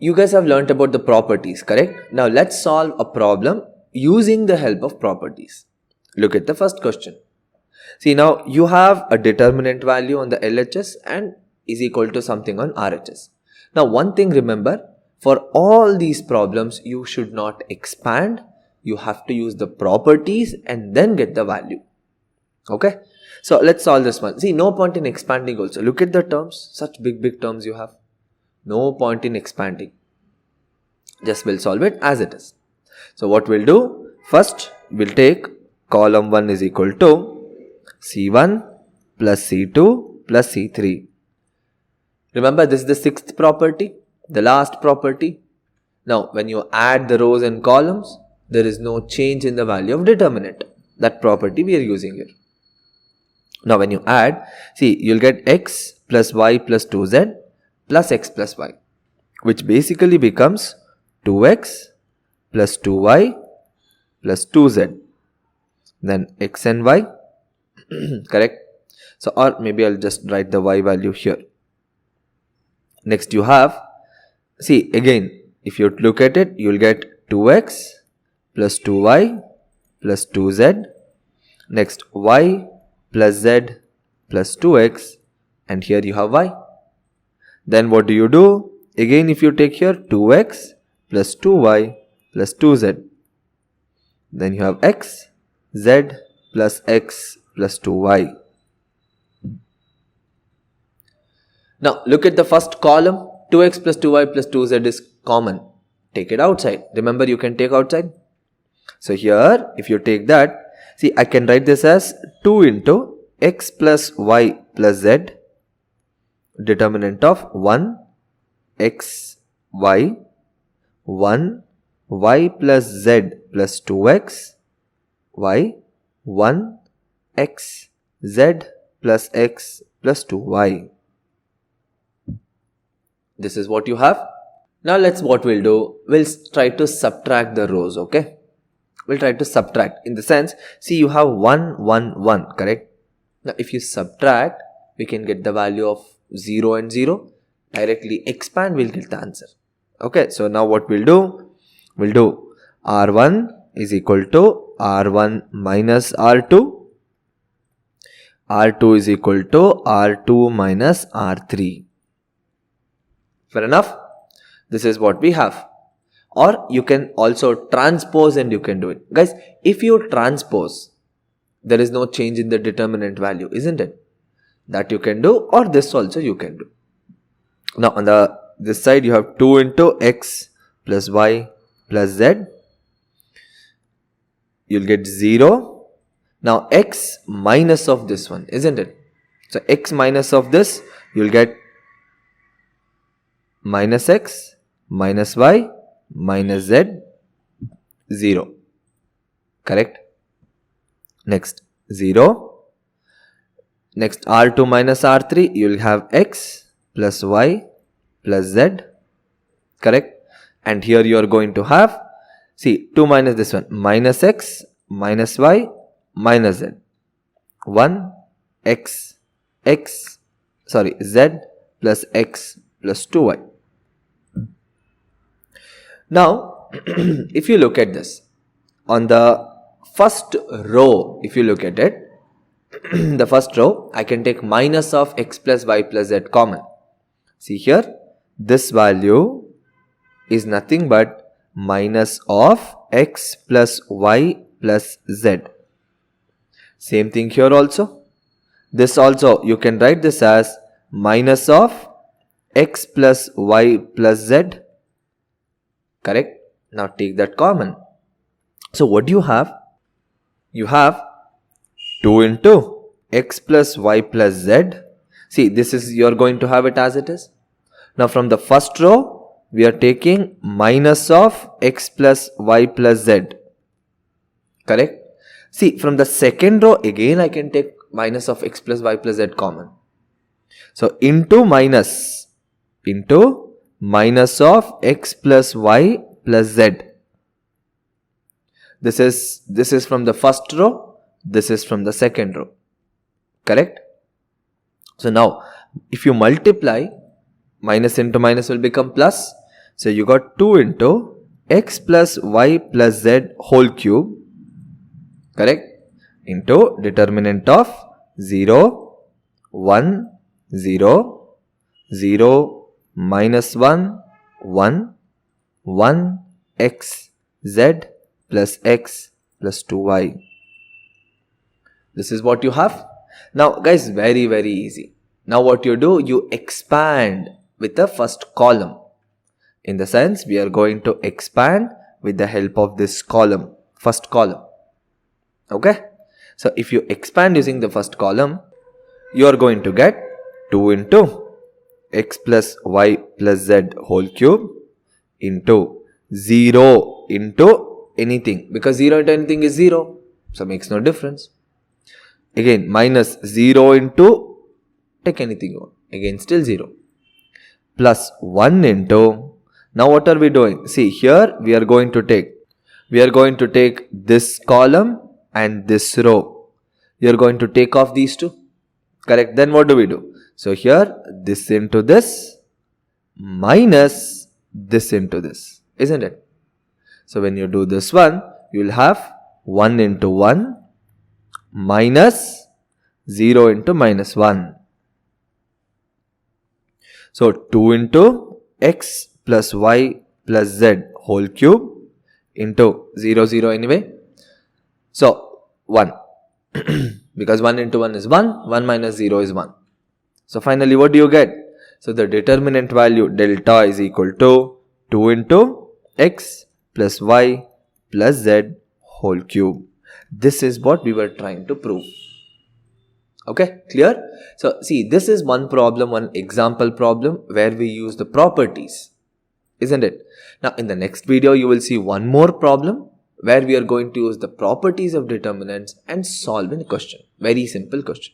You guys have learnt about the properties, correct? Now let's solve a problem using the help of properties. Look at the first question. See, now you have a determinant value on the LHS and is equal to something on RHS. Now one thing remember, for all these problems you should not expand. You have to use the properties and then get the value. Okay, so let's solve this one. See, no point in expanding also. Look at the terms, such big terms you have. No point in expanding. Just we'll solve it as it is. So what we'll do, first we'll take column 1 is equal to C1 plus C2 plus C3. Remember, this is the sixth property, the last property. Now when you add the rows and columns, there is no change in the value of determinant. That property we are using here. Now when you add, see, you'll get x plus y plus 2z plus x plus y, which basically becomes 2x plus 2y plus 2z. Then x and y, correct? So, or maybe I'll just write the y value here. Next you have, see, again, if you look at it, you'll get 2x plus 2y plus 2z. Next y plus z plus 2x, and here you have y. Then what do? Again, if you take here 2x plus 2y plus 2z, then you have x, z plus x plus 2y. Now look at the first column, 2x plus 2y plus 2z is common. Take it outside. Remember, you can take outside. So here, if you take that, see, I can write this as 2 into x plus y plus z, determinant of 1 x y, 1 y plus z plus 2x, y, 1 x z plus x plus 2y. This is what you have. Now what we'll do, we'll try to subtract the rows, okay? We'll try to subtract in the sense, see, you have 1, 1, 1, correct? Now if you subtract, we can get the value of 0 and 0. Directly expand, we'll get the answer. Okay, so now what we'll do R1 is equal to R1 minus R2. R2 is equal to R2 minus R3. Fair enough? This is what we have. Or you can also transpose and you can do it. Guys, if you transpose, there is no change in the determinant value, isn't it? That you can do, or this also you can do. Now on this side you have 2 into x plus y plus z. You'll get 0. Now x minus of this one, isn't it? So x minus of this, you'll get minus x minus y minus z, 0. Correct? Next 0. Next R2 minus R3, you will have x plus y plus z. Correct? And here you are going to have, see, 2 minus this one, minus x minus y minus z. 1 x z plus x plus 2y. Now, if you look at this, on the first row, if you look at it, the first row, I can take minus of x plus y plus z common. See here, this value is nothing but minus of x plus y plus z. Same thing here also. This also, you can write this as minus of x plus y plus z. Correct? Now take that common. So what do you have? You have 2 into x plus y plus z. See, this is, you are going to have it as it is. Now from the first row, we are taking minus of x plus y plus z. Correct? See, from the second row, again I can take minus of x plus y plus z common. So into minus of x plus y plus z. This is from the first row, this is from the second row. Correct? So now, if you multiply, minus into minus will become plus. So you got 2 into x plus y plus z whole cube, correct, into determinant of 0, 1, 0, 0, minus 1, 1, 1, x, z plus x plus 2y. This is what you have. Now guys, very easy. Now what you do, you expand with the first column. In the sense, we are going to expand with the help of this column, first column. Okay. So if you expand using the first column, you are going to get 2 into x plus y plus z whole cube into 0 into anything, because 0 into anything is 0, so makes no difference. Again minus 0 into, take anything you want, again still 0, plus 1 into, now what are we doing? See here we are going to take this column and this row. You are going to take off these two, correct? Then what do we do? So here this into this minus this into this, isn't it? So when you do this one, you will have 1 into 1 minus 0 into minus 1. So 2 into x plus y plus z whole cube into 0, 0 anyway. So 1 because 1 into 1 is 1, 1 minus 0 is 1. So finally what do you get? So the determinant value delta is equal to 2 into x plus y plus z whole cube. This is what we were trying to prove. Okay, clear? So see, this is one problem, one example problem where we use the properties, isn't it? Now in the next video you will see one more problem where we are going to use the properties of determinants and solve a question. Very simple question.